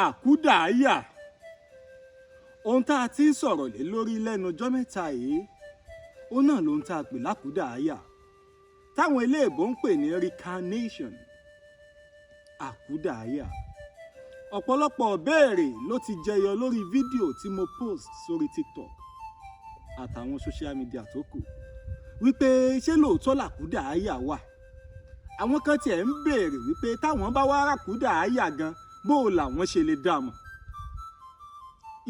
Àkúdàáyà, ohun tá a ti ń sọ̀rọ̀ lé lórí lẹ́nu ọjọ́ mẹ́ta yìí, ó náà ló ń tá a pè lákúdàáyà táwọn eléèbó ń pè ní reincarnation. Àkúdàáyà, ọ̀pọ̀lọpọ̀ béèrè ló ti jẹyọ lórí fídíò tí mo post sórí TikTok àtàwọn social media tó kù wípé ṣé lóòótọ́ làkúdàáyà wà. Àwọn kan tiẹ̀ ń béèrè wípé táwọn bá wá ràkúdàáyà gan bó làwọn ṣe lè dá mọ̀.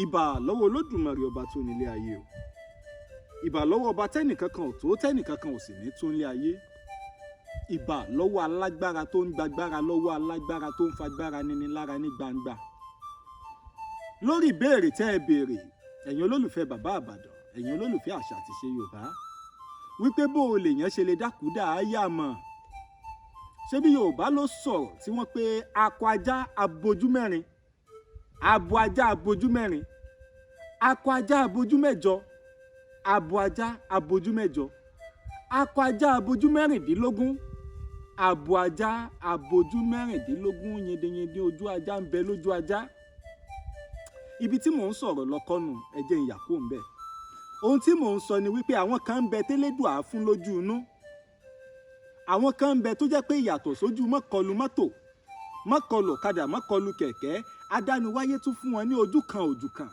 Ìbà lọ́wọ́ Olódùmarè ọba tó nílé ayé o. Ìbà lọ́wọ́ ọba tẹ́nìkankan ò tó tẹ́nìkankan ò sì ní tó nílé ayé. Ìbà lọ́wọ́ alágbára tó ń gbàgbára lọ́wọ́ alágbára tó ń fagbára níní lára ní gbangba. Lórí ìbéèrè tẹ́ ẹ béèrè, ẹ̀yin olólùfẹ́ bàbá Ìbàdàn, ẹ̀yin olólùfẹ́ àṣà àti ṣe Yorùbá, wípé bó o lèèyàn ṣe lè dákúdàáyà mọ̀. Ṣé bí Yorùbá ló sọ̀rọ̀ tí wọ́n pé akọ ajá abojú mẹ́rin, abo ajá abojú mẹ́rin, akọ ajá abojú mẹ́jọ, abo ajá abojú mẹ́jọ, akọ ajá abojú mẹ́rìndínlógún, abo ajá abojú mẹ́rìndínlógún, yendeyende ojú ajá ń bẹ lójú ajá. Ibi tí mò ń sọ̀rọ̀ lọ́kọ́nù ẹ jẹ́ n yà kúrò ńbẹ̀. Ohun tí mò ń sọ ni wípé àwọn kan ń bẹ tẹ́lẹ́dùà fún lójú inú. Àwọn kan ń bẹ tó jẹ́ pé ìyàtọ̀ sójú mọ́kọlù mọ́tò, mọ́kọlù ọ̀kadà, mọ́kọlù kẹ̀kẹ́, adániwáyé tún fún wọn ní ojú kan ojú kan.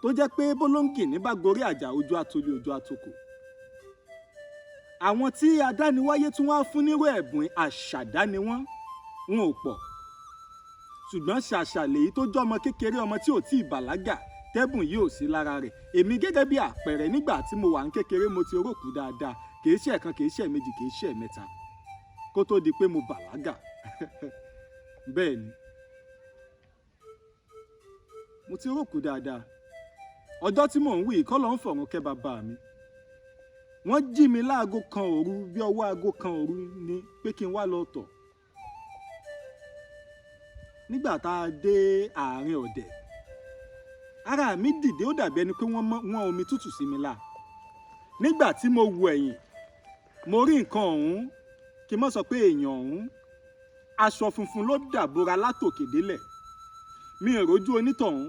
Tó jẹ́ pé bólóńgì ní bá gorí àjà ojú atolé ojú atoko. Àwọn tí adániwáyé tún wá fún nírú ẹ̀bùn àṣàdá ni wọ́n ò pọ̀. Ṣùgbọ́n ṣàṣà lèyí tó jọmọ kékeré, ọmọ tí ò tí ì bàlágà, tẹ́bùn yìí ò sí lára rẹ̀. Èmi gẹ́gẹ́ bí àpẹẹrẹ nígbà tí mo wà ń kékeré mo ti rókù dáadáa, kìí ṣe ẹ̀kan, kìí ṣe méjì, kìí ṣe mẹ́ta kó tó di pé mo bàlágà. Bẹ́ẹ̀ ni, mo ti rókù dáadáa. Ọjọ́ tí mò ń wí kọ́ ló ń fọ̀run kẹ́ bàbá mi. Wọ́n jí mi láago kan òru, bí ọwọ́ aago kan òru ni pé kí n wá lọ tọ̀. Nígbà tá a dé àárín ọ̀dẹ̀, ara mi dìde, ó dàbí ẹni pé wọ́n omi tútù sí mi lá. Nígbà tí mo wo ẹ̀yìn, mo rí nǹkan ọ̀hún, kí n má sọ pé èèyàn ọ̀hún, aṣọ funfun ló dàbora látòkè délẹ̀. Mi ò rójú onítọ̀hún,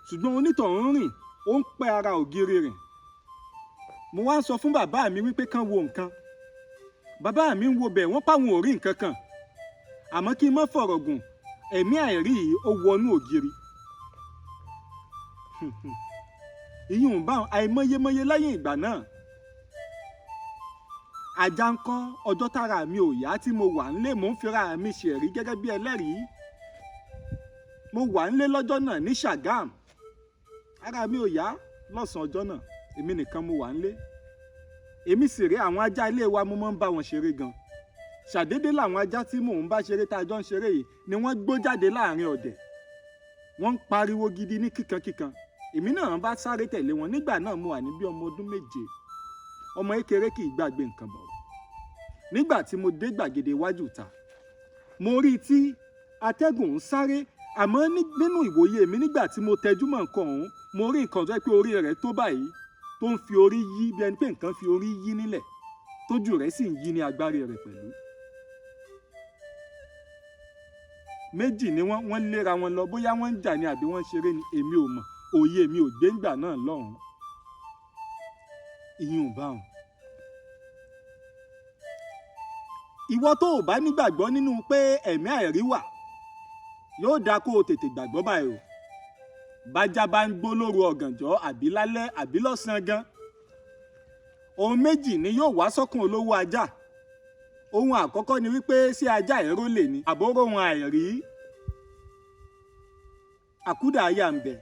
ṣùgbọ́n onítọ̀hún rìn, ó ń pẹ́ ara ògiri rìn. Mo wá ń sọ fún bàbá mi wípé kán wo nǹkan. Bàbá mi ń wo bẹ̀, wọ́n páwọn ò rí nǹkan kan. Àmọ́ kí n má fọ̀rọ̀ gùn, ẹ̀mí àìrí yìí ó wọnú ògiri. Ìyún bá àìmọyemọye lẹ́yìn ìgbà náà. Ajá ń kọ́, ọjọ́ tára mi ò yá tí mo wà nílé, mò ń fira mi ṣẹ̀rí gẹ́gẹ́ bí ẹlẹ́rìí. Mo wà nílé lọ́jọ́ náà ní Ṣàgám. Ara mi ò yá lọ́sàn-án ọjọ́ náà, èmi nìkan mo wà nílé. Èmi sì rí àwọn ajá ilé wa, mo máa ń bá wọn ṣeré gan. Ṣàdédé làwọn ajá tí mò ń bá ṣeré tá a jọ ń ṣeré yìí ni wọ́n gbó jáde láàrin ọ̀dẹ̀. Wọ́n ń pariwo gidi ní kíkankíkan. Èmi náà bá sáré tẹ̀lé wọn. Nígbà náà mo wà ní bí ọmọ ọdún 7. Ọmọ kékeré kì í gbàgbé nǹkan bọ̀rọ̀. Nígbà tí mo dé gbàgede iwájú ìta, mo rí tí atẹ́gùn ń sáré, àmọ́ nínú ìwòye mi nígbà tí mo tẹjú mọ́ nǹkan ọ̀hún, mo rí nǹkan tó jẹ́ pé orí rẹ̀ tó báyìí, tó ń fi orí yí bí ẹni pé nǹkan fi orí yí nílẹ̀, tójú rẹ̀ sì ń yí ní agbárí rẹ̀ pẹ̀lú. Méjì ni wọ́n léra wọn lọ, bóyá wọ́n ń jà ní àbí wọ́n ń ṣeré ni èmi ò mọ̀, òye mi ò gbé ńgbà náà lọ́hùn. Ìyún bá wọn. Ìwọ tó ò bá nígbàgbọ́ nínú pé ẹ̀mí àìrí wà, yóò dáa kó o tètè gbàgbọ́ báyìí o. Bájá bá ń gbó lóru ọ̀gànjọ́ àbí lálẹ́ àbí lọ́sàn-án gan, ohun méjì ni yóò wá sọ́kàn olówó ajá. Ohun àkọ́kọ́ ni wípé ṣé ajá ẹ̀rọ lè ní àbórò ohun àìrí. Àkúdàáyà ń bẹ.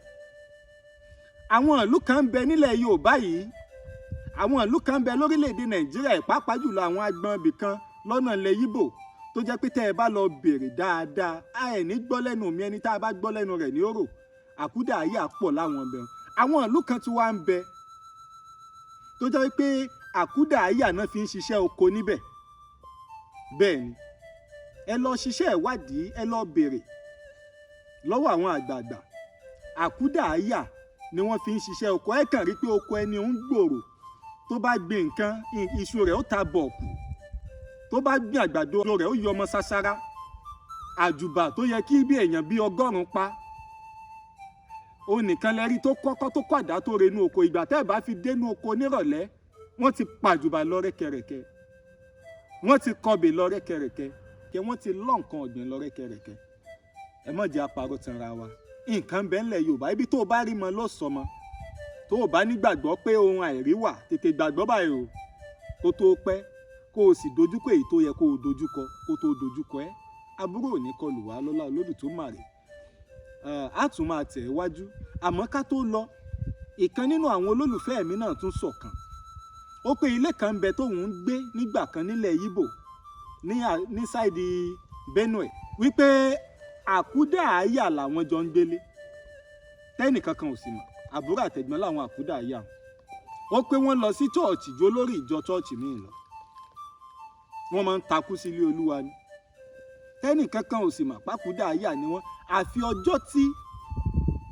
Àwọn ìlú kan ń bẹ nílẹ̀ Yorùbá yìí, àwọn ìlú kan ń bẹ lórílẹ̀‐èdè Nàìjíríà, pàápàá jùlọ àwọn agbọn ibì kan lọ́nà ilẹ̀ Yíbò, tó jẹ́ pé tẹ́ ẹ bá lọ bèrè dáadáa, àìní gbọ́ lẹ́nu mi, ẹni tá a bá gbọ́ lẹ́nu rẹ̀ ní òrò. Àkúdàáyà pọ̀ láwọn ibẹ̀. Àwọn ìlú kan tí wá ń bẹ tó jẹ́ pé àkúdàáyà náà fi ń ṣiṣẹ́ oko níbẹ̀. Bẹ́ẹ̀ ni, ẹ lọ ṣiṣẹ́ ìwádìí, ẹ lọ bèrè lọ́wọ́ àwọn àgbààgbà. Àkúdàáyà ni wọ́n fi ń ṣiṣẹ́ oko. Ẹ kàn rí pé oko ẹni ń gbòòrò, tó bá gbin nǹkan, iṣu rẹ̀ ó ta bọ̀ọ̀kù, tó bá gbin àgbàdo rẹ̀ ó yọ ọmọ sására. àjùbà tó yẹ kí bí èèyàn bí 100 pa òun nìkan lẹ́rí tó kọ́kọ́ tó kọ̀dá tó renú oko. Ìgbà tẹ́ ẹ̀ bá fi dénú oko nírọ̀lẹ́ wọ́n ti pàjùbà lọ rẹ́kẹrẹ̀kẹ, wọ́n ti kọbè lọ rẹ́kẹrẹ̀kẹ, kí wọ́n ti lọ́ nǹkan ọ̀gbìn lọ rẹ́kẹrẹ̀kẹ. Ẹ má jẹ́ àparọ́ tanra wa. Nǹkan bẹ́ẹ̀ ńlẹ̀ Yorùbá, ibi tó o bá rí mọ ló sọ mọ́. Tó o bá nígbàgbọ́ pé ohun àìrí wà, tètè gbàgbọ́ báyìí o kó tó pẹ́, kó o sì dojúkọ èyí tó yẹ kó o dojúkọ kó tó dojúkọ ẹ́. Àbúrò ò ní kọlù wá lọ́lá Olódùmarè. A tún máa tẹ̀ wájú, àmọ́ ká tó lọ, ìkan nínú àwọn olólùfẹ́ mi náà tún sọ̀kan. Ó pé ilé kan ń bẹ tóun ń gbé nígbà kan nílẹ̀ Ìgbò ní sáìdì Benue, wípé Àkúdàáyà làwọn jọ ń gbélé, tẹ́nì kankan ò sì mọ̀. Àbúrò àtẹ̀gbọ́n làwọn Àkúdàáyà. Ó pé wọ́n lọ sí chọ́ọ̀chì jó lórí ìjọ chọ́ọ̀chì míì lọ, wọ́n máa ń takú sí ilé Olúwa ni. Tẹ́nì kankan ò sì mọ̀ p'Àkúdàáyà ni wọ́n, àfi ọjọ́ tí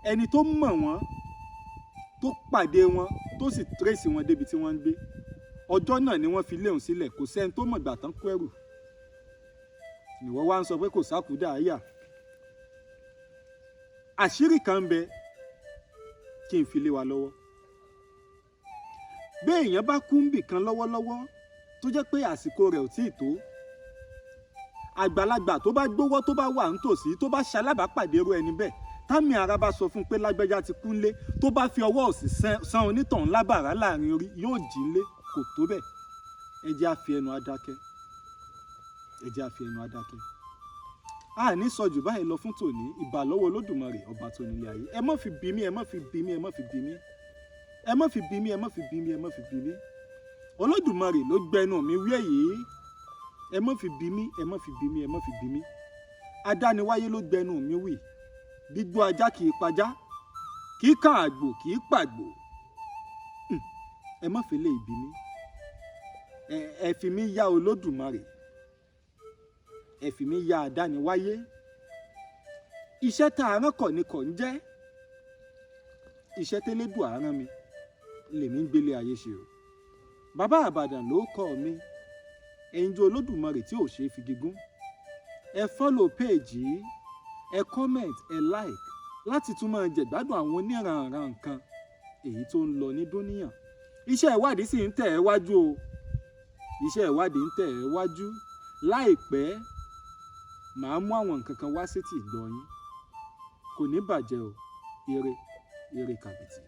ẹni tó mọ̀ wọ́n tó pàdé wọn tó sì tírèsì wọn débi tí wọ́n ń gbé. Ọjọ́ náà ni wọ́n fi léhùn sílẹ̀, kò sẹ́ni tó mọ̀ gbà tán kó ẹrù. Ìwọ wá ń sọ pé kò s'Àkúdàáyà. Àṣírí kan ń bẹ kí n fi lé wa lọ́wọ́. Bí èèyàn bá kú ń bì kan lọ́wọ́lọ́wọ́ tó jẹ́ pé àsìkò rẹ̀ ò tíì tó, àgbàlagbà tó bá gbówó tó bá wà nítòsí tó bá ṣalábàápàdé irú ẹni bẹ́ẹ̀, támì ara bá sọ fún un pé lágbájá ti kú ńlé, tó bá fi ọwọ́ òsì san onítọ̀hún lábàrá láàrin orí, yóò jí ńlé. Kò tó bẹ́ẹ̀. Ẹ jẹ́ á fi ẹnu adákẹ́. Ẹ jẹ́ á fi ẹnu adákẹ́. A ní sọ jù báyìí lọ fún tòní. Ìbà lọ́wọ́ Olódùmarè ọba tó nílé ayé. Ẹ má fi bí mi, ẹ má fi bí mi, ẹ má fi bí mi, ẹ má fi bí mi, ẹ má fi bí mi, ẹ má fi bí mi. Olódùmarè ló gbẹnu mi wí èyí. Ẹ má fi bí mi, ẹ má fi bí mi, ẹ má fi bí mi. Adániwáyé ló gbẹnu mi wí. Gbígbó ajá kì í pajá, kì í kan àgbò kì í pàgbò. Ẹ má fi lé ìbí mi. Ẹ fi mí yá Olódùmarè. Ẹ fi mí yá Adániwáyé. Iṣẹ́ tá a rán kọ̀ ni kọ̀ ń jẹ́. Iṣẹ́ t'Elédùà rán mi lèmi ń gbélé ayé ṣe o. Bàbá Ìbàdàn ló kọ́ mi. Ẹ̀yin jẹ́ Olódùmarè tí ò ṣe é fi gígùn. Ẹ follow page yìí, ẹ comment, ẹ like láti tún máa jẹ̀gbádùn àwọn oníranran nǹkan èyí tó ń lọ ní dúníyàn. Iṣẹ́ ìwádìí sì ń tẹ̀ ẹ́ wájú o. Iṣẹ́ ìwádìí ń tẹ̀ ẹ́ wájú. Láìpẹ́ màá mú àwọn nǹkan kan wá sétí ìgbọ́ yín. Kò ní bàjẹ́ o. Ire kàbìtì.